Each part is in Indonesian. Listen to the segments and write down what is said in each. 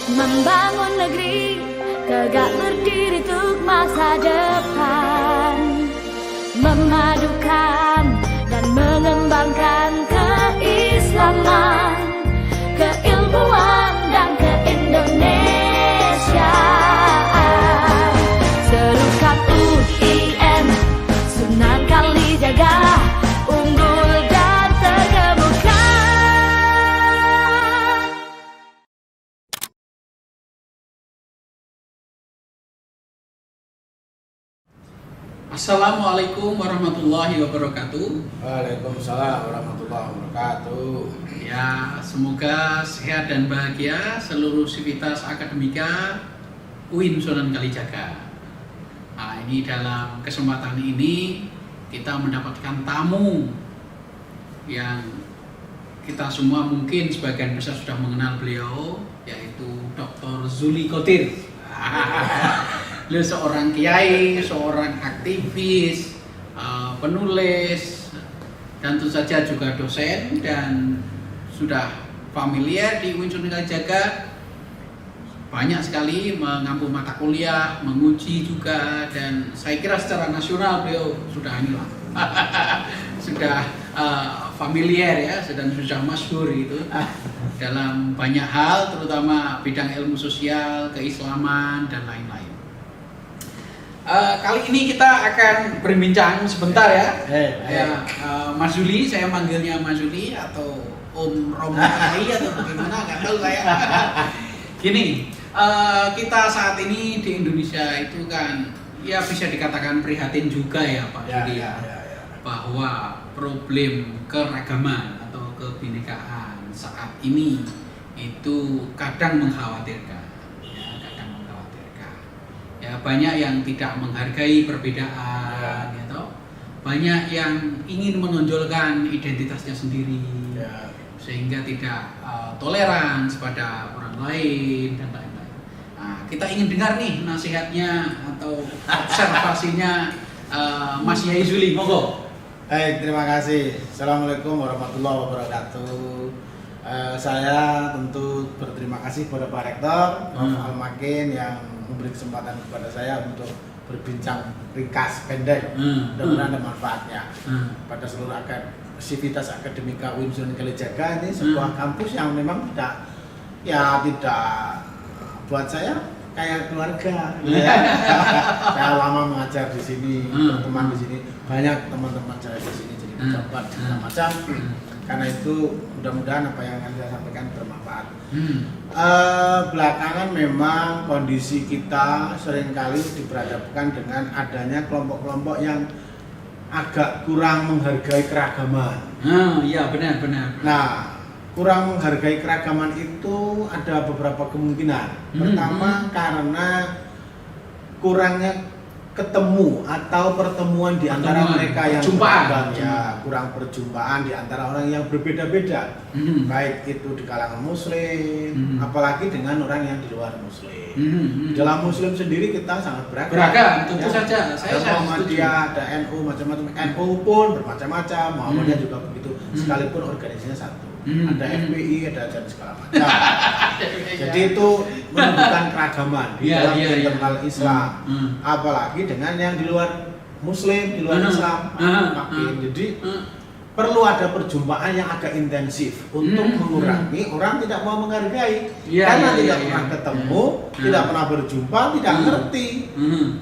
membangun negeri tegak berdiri untuk masa depan, memadukan dan mengembangkan keislaman, keilmuan dan keindonesiaan. Serukan UIN, Sunan Kalijaga, unggul dan terkemuka. Assalamualaikum warahmatullahi wabarakatuh. Waalaikumsalam warahmatullahi wabarakatuh. Ya, semoga sehat dan bahagia seluruh sivitas akademika UIN Sunan Kalijaga. Nah, ini dalam kesempatan ini kita mendapatkan tamu yang kita semua mungkin sebagian besar sudah mengenal beliau, yaitu Dr. Zuli Qotir. Beliau seorang kiai, seorang aktivis, penulis, dan tentu saja juga dosen, dan sudah familiar di UIN Sunan Kalijaga. Banyak sekali mengampu mata kuliah, menguji juga, dan saya kira secara nasional beliau sudah inilah sudah familiar ya, dan sudah masyhur itu dalam banyak hal, terutama bidang ilmu sosial, keislaman, dan lain-lain. Kali ini kita akan berbincang sebentar ya. Mas Zuli, saya manggilnya Mas Zuli atau Om Rombongai atau bagaimana, nggak tahu saya. Gini, kita saat ini di Indonesia itu kan ya bisa dikatakan prihatin juga ya Pak Zuli, bahwa problem keragaman atau kebinekaan saat ini itu kadang mengkhawatirkan. Ya, banyak yang tidak menghargai perbedaan, gitu. Banyak yang ingin menonjolkan identitasnya sendiri, sehingga tidak toleransi pada orang lain dan lain-lain. Nah, kita ingin dengar nih nasihatnya atau observasinya Mas Yai Zuli, monggo. Terima kasih. Assalamualaikum warahmatullahi wabarakatuh. Saya tentu berterima kasih kepada Pak Rektor Al-Makin yang memberi kesempatan kepada saya untuk berbincang ringkas pendek, mudah-mudahan ada manfaatnya pada seluruh sivitas akademika UIN Sunan Kalijaga. Ini sebuah kampus yang memang tidak buat saya kayak keluarga. Saya lama mengajar di sini, berteman di sini, banyak teman-teman saya di sini jadi pejabat macam-macam. Karena itu mudah-mudahan apa yang akan saya sampaikan bermanfaat. Belakangan memang kondisi kita seringkali diperhadapkan dengan adanya kelompok-kelompok yang agak kurang menghargai keragaman. Iya benar. Nah, kurang menghargai keragaman itu ada beberapa kemungkinan. Pertama, karena kurangnya ketemu atau pertemuan di antara mereka yang beragam, ya kurang perjumpaan di antara orang yang berbeda-beda, baik itu di kalangan muslim, apalagi dengan orang yang di luar muslim. Dalam muslim sendiri kita sangat beragam, tentu saja. Ada Muhammadiyah, ada NU, macam-macam. NU pun bermacam-macam, Muhammadiyah juga begitu, sekalipun organisasinya satu. Ada FPI, ada dan segala macam. Jadi itu menunjukkan keragaman di dalam internal Islam, apalagi dengan yang di luar Muslim, di luar Islam. Jadi perlu ada perjumpaan yang agak intensif untuk mengurangi orang tidak mau menghargai, karena tidak pernah ketemu, tidak pernah berjumpa, tidak ngerti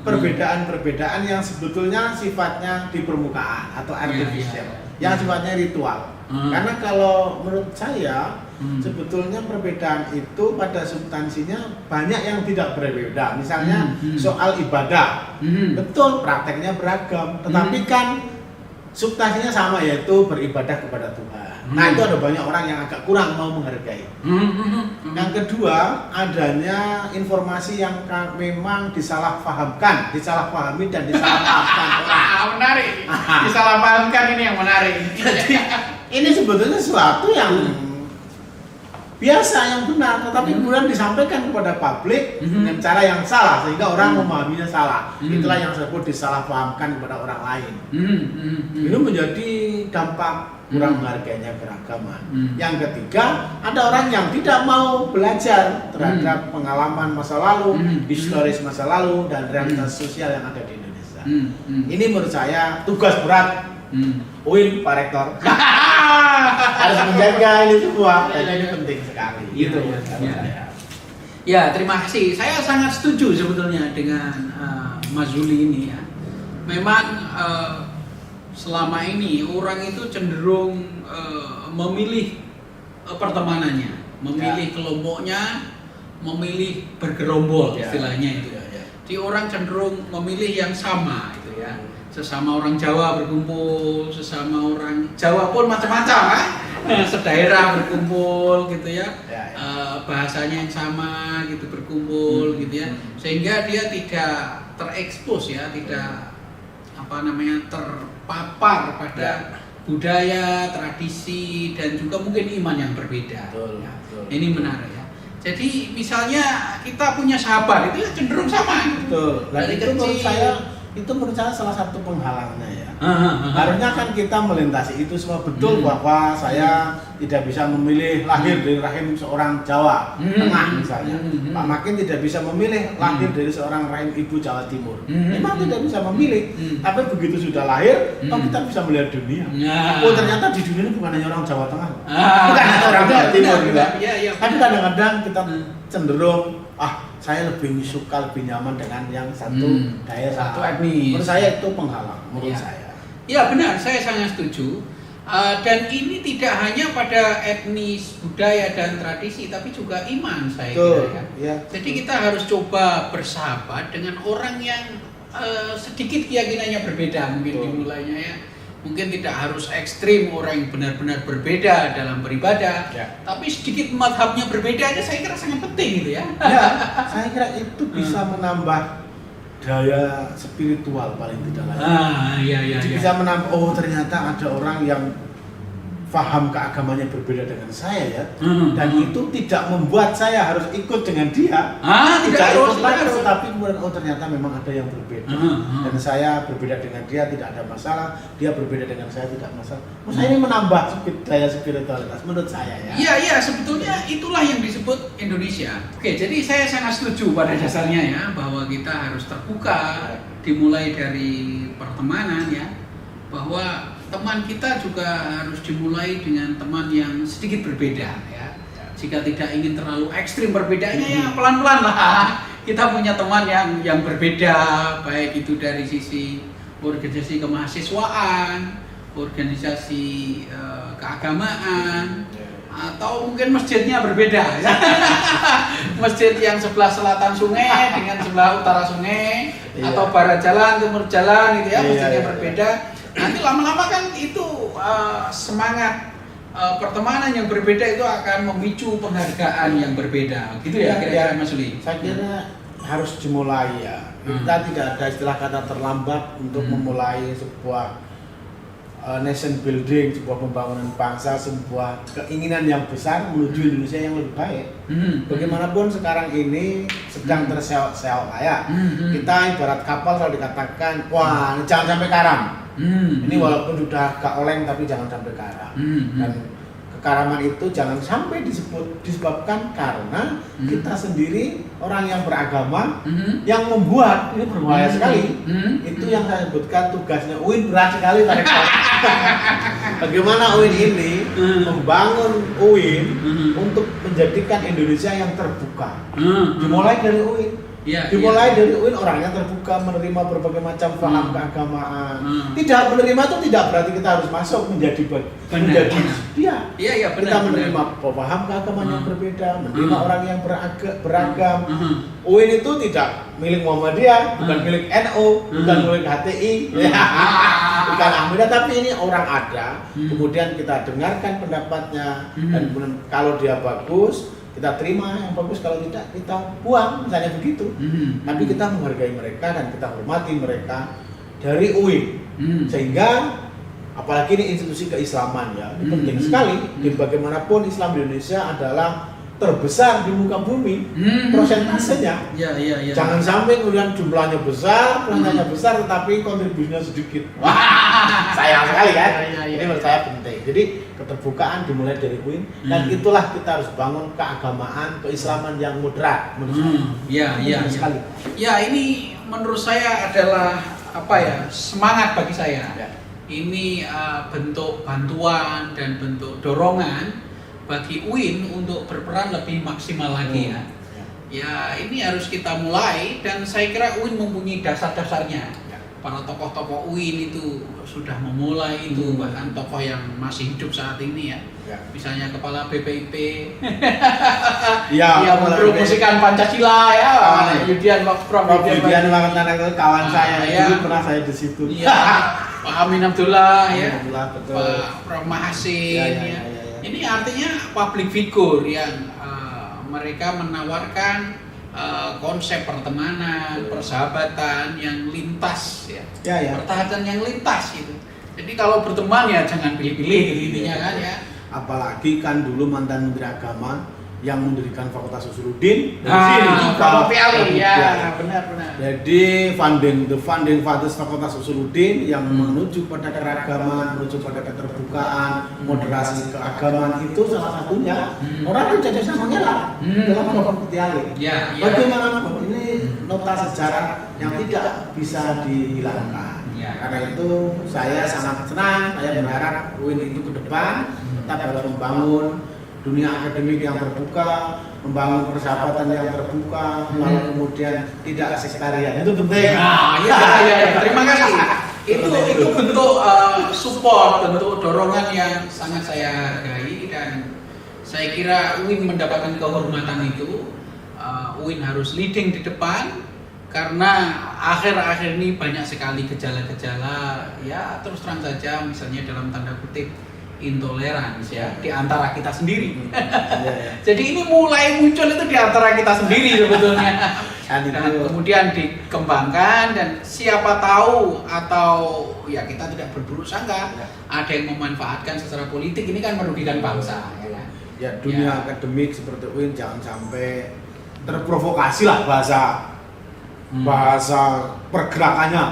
perbedaan-perbedaan yang sebetulnya sifatnya di permukaan atau artificial, yang sifatnya ritual. Karena kalau menurut saya sebetulnya perbedaan itu pada substansinya banyak yang tidak berbeda. Misalnya soal ibadah, betul prakteknya beragam, tetapi kan substansinya sama, yaitu beribadah kepada Tuhan. Nah, itu ada banyak orang yang agak kurang mau menghargai. Yang kedua, adanya informasi yang memang disalahpahami dan disalahpahamkan orang. Menarik. Disalahpahamkan ini yang menarik. Jadi ini sebetulnya sesuatu yang biasa, yang benar, tetapi kemudian disampaikan kepada publik dengan cara yang salah sehingga orang memahaminya salah. Itulah yang disebut disalahpahamkan kepada orang lain. Ini menjadi dampak kurang menghargainya keragaman. Yang ketiga, ada orang yang tidak mau belajar terhadap pengalaman masa lalu, historis masa lalu, dan realitas sosial yang ada di Indonesia. Ini menurut saya tugas berat UIN, Pak Rektor. Harus menjaga ini semua, dan ini penting sekali. Gitu Ya, terima kasih. Saya sangat setuju sebetulnya dengan Mas Zuli ini ya. Memang selama ini orang itu cenderung memilih pertemanannya, memilih kelompoknya, memilih bergerombol istilahnya itu. Jadi orang cenderung memilih yang sama itu ya. Sesama orang Jawa berkumpul, sesama orang Jawa pun macam-macam sedaerah berkumpul gitu ya. Bahasanya yang sama gitu berkumpul gitu ya. Sehingga dia tidak terekspos ya, tidak terpapar pada budaya, tradisi, dan juga mungkin iman yang berbeda. Betul. Ini menarik ya. Jadi misalnya kita punya sahabat itu ya cenderung sama. Betul. Dari itu kecil. menurut saya salah satu penghalangnya ya. Harusnya kan kita melintasi itu semua betul bahwa saya tidak bisa memilih lahir dari rahim seorang Jawa Tengah misalnya. Pak Makin tidak bisa memilih lahir dari seorang rahim ibu Jawa Timur. Memang tidak bisa memilih. Tapi begitu sudah lahir, kita bisa melihat dunia. Oh ternyata di dunia ini bukan hanya orang Jawa Tengah, bukan hanya orang Jawa Timur juga. Tapi kadang-kadang kita cenderung saya lebih suka, lebih nyaman dengan yang satu daerah, satu etnis. Menurut saya itu penghalang, menurut saya. Ya benar, saya sangat setuju. Dan ini tidak hanya pada etnis, budaya dan tradisi, tapi juga iman saya kira. Ya. Jadi kita harus coba bersahabat dengan orang yang sedikit keyakinannya berbeda, mungkin dimulainya ya. Mungkin tidak harus ekstrim orang yang benar-benar berbeda dalam beribadah, tapi sedikit mazhabnya berbeda aja saya kira sangat penting gitu ya. Saya kira itu bisa menambah daya spiritual paling tidak lagi. Jadi bisa menambah, ternyata ada orang yang paham keagamannya berbeda dengan saya ya, dan itu tidak membuat saya harus ikut dengan dia. Tidak harus, tapi kemudian ternyata memang ada yang berbeda, dan saya berbeda dengan dia tidak ada masalah, dia berbeda dengan saya tidak masalah. Menurut saya ini menambah daya spiritualitas menurut saya ya. Iya, sebetulnya itulah yang disebut Indonesia. Oke, jadi saya sangat setuju pada dasarnya ya bahwa kita harus terbuka, dimulai dari pertemanan ya, bahwa teman kita juga harus dimulai dengan teman yang sedikit berbeda ya. Jika tidak ingin terlalu ekstrim perbedaannya ya pelan-pelan lah. Kita punya teman yang berbeda, baik itu dari sisi organisasi kemahasiswaan, organisasi keagamaan, atau mungkin masjidnya berbeda ya. Masjid yang sebelah selatan sungai dengan sebelah utara sungai, atau barat jalan, timur jalan gitu ya, masjidnya berbeda. Nanti lama-lama kan itu semangat pertemanan yang berbeda itu akan memicu penghargaan yang berbeda, gitu ya kira-kira Mas Uli? Saya kira harus dimulai ya. Kita tidak ada istilah kata terlambat untuk memulai sebuah nation building, sebuah pembangunan bangsa, sebuah keinginan yang besar menuju Indonesia yang lebih baik. Bagaimanapun sekarang ini sedang terseok-seok ya. Kita ibarat kapal selalu dikatakan, wah jangan sampai karam. Ini walaupun sudah agak oleng tapi jangan sampai karam. Dan kekaraman itu jangan sampai disebabkan karena kita sendiri orang yang beragama yang membuat, ini berbahaya sekali. Itu yang saya sebutkan tugasnya UIN berat sekali Pak Rektor. Bagaimana UIN ini membangun UIN untuk menjadikan Indonesia yang terbuka. Dimulai dari UIN. Dimulai dari UIN orangnya terbuka, menerima berbagai macam paham keagamaan. Tidak menerima itu tidak berarti kita harus masuk menjadi kita menerima paham keagamaan yang berbeda, menerima orang yang beragam. UIN itu tidak milik Muhammadiyah, bukan milik NU, bukan milik HTI, bukan Ahmadiyah, tapi ini orang ada. Kemudian kita dengarkan pendapatnya, dan kemudian kalau dia bagus kita terima, yang bagus, kalau tidak kita buang, misalnya begitu. Tapi kita menghargai mereka dan kita hormati mereka dari UIN. Sehingga apalagi ini institusi keislaman ya, ini penting sekali. Dan bagaimanapun Islam di Indonesia adalah terbesar di muka bumi, prosentasenya. Jangan sampai kemudian jumlahnya besar, perannya besar, tetapi kontribusinya sedikit. Sayang sekali kan? Iya. Ini menurut saya penting. Jadi keterbukaan dimulai dari UIN dan itulah kita harus bangun keagamaan, keislaman yang moderat menurut saya. Iya. Sekali. Ya, ini menurut saya adalah apa ya, semangat bagi saya. Ya. Ini bentuk bantuan dan bentuk dorongan bagi UIN untuk berperan lebih maksimal lagi ya. Ya, ini harus kita mulai dan saya kira UIN mempunyai dasar-dasarnya. Para tokoh-tokoh UIN itu sudah memulai itu, bahkan tokoh yang masih hidup saat ini ya. Misalnya Kepala BPIP yang mempromosikan Pancasila ya, Yudian Prof. Yudian Wakantana itu kawan saya, dulu pernah saya di situ. Iya, Pak Amin Abdullah ya, betul. Pak Prof. Mahasin Ya. Ini artinya public figure yang mereka menawarkan konsep pertemanan, persahabatan yang lintas ya. Pertahanan yang lintas gitu. Jadi kalau berteman ya jangan pilih-pilih gitu intinya kan ya. Apalagi kan dulu mantan Menteri Agama yang mendirikan Fakultas Usuluddin. Pak Piali ya, benar. Jadi the founding fathers Fakultas Usuluddin yang menuju pada keragaman, menuju pada keterbukaan, moderasi keagamaan itu salah satunya. Orang itu jadi sama ngelak dalam Bapak Piali. Bagaimana ini nota sejarah yang tidak bisa dihilangkan. Karena itu saya sangat senang, saya berharap UIN itu ke depan tetap dalam membangun dunia akademik yang terbuka, membangun persahabatan yang terbuka, lalu kemudian tidak sektarian. Itu penting. Iya. Terima kasih. Itu bentuk support, bentuk dorongan yang sangat saya hargai dan saya kira UIN mendapatkan kehormatan itu. UIN harus leading di depan karena akhir-akhir ini banyak sekali gejala-gejala ya terus terang saja misalnya dalam tanda kutip intoleransi ya di antara kita sendiri. Jadi ini mulai muncul itu di antara kita sendiri sebetulnya. Dan kemudian dikembangkan dan siapa tahu atau ya kita tidak berburuk sangka ada yang memanfaatkan secara politik ini kan merugikan bangsa ya kan. Ya dunia akademik seperti UIN jangan sampai terprovokasi lah bahasa pergerakannya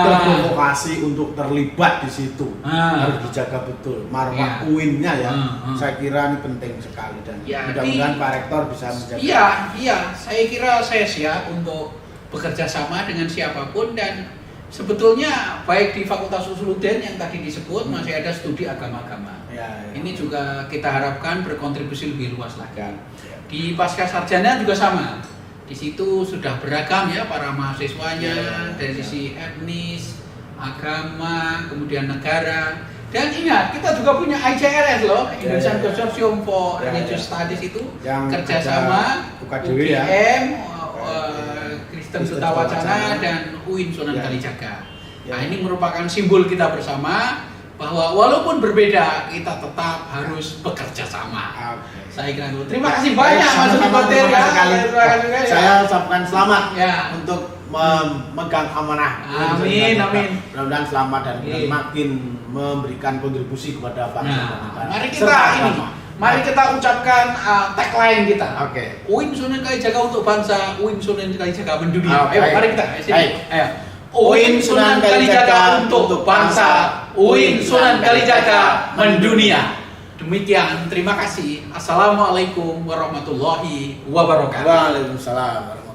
terprovokasi untuk terlibat di situ. Harus dijaga betul marwah UIN-nya ya. Saya kira ini penting sekali dan mudah-mudahan Pak Rektor bisa menjaga. Iya, saya kira saya siap untuk bekerja sama dengan siapapun dan sebetulnya baik di Fakultas Usuluddin yang tadi disebut masih ada studi agama-agama. Ini juga kita harapkan berkontribusi lebih luas lagi. Di pasca sarjana juga sama. Di situ sudah beragam ya para mahasiswanya dari sisi etnis, agama, kemudian negara. Dan ingat kita juga punya ICRS loh, Indonesian Consortium for Religious Studies itu kerjasama UGM, Kristen Duta Wacana dan UIN Sunan Kalijaga. Nah ini merupakan simbol kita bersama bahwa walaupun berbeda kita tetap harus bekerja sama. Saya kira dulu. Terima kasih banyak Mas Batir ya. Saya ucapkan selamat untuk memegang amanah. Amin. Mudah-mudahan selamat dan makin memberikan kontribusi kepada bangsa dan negara. Mari kita ucapkan tagline kita. UIN Sunan Kalijaga untuk bangsa, UIN Sunan Kalijaga mendunia. Ayo mari kita. Ayo. UIN Sunan Kalijaga untuk bangsa, UIN Sunan Kalijaga mendunia. Demikian, terima kasih. Assalamualaikum warahmatullahi wabarakatuh. Waalaikumsalam.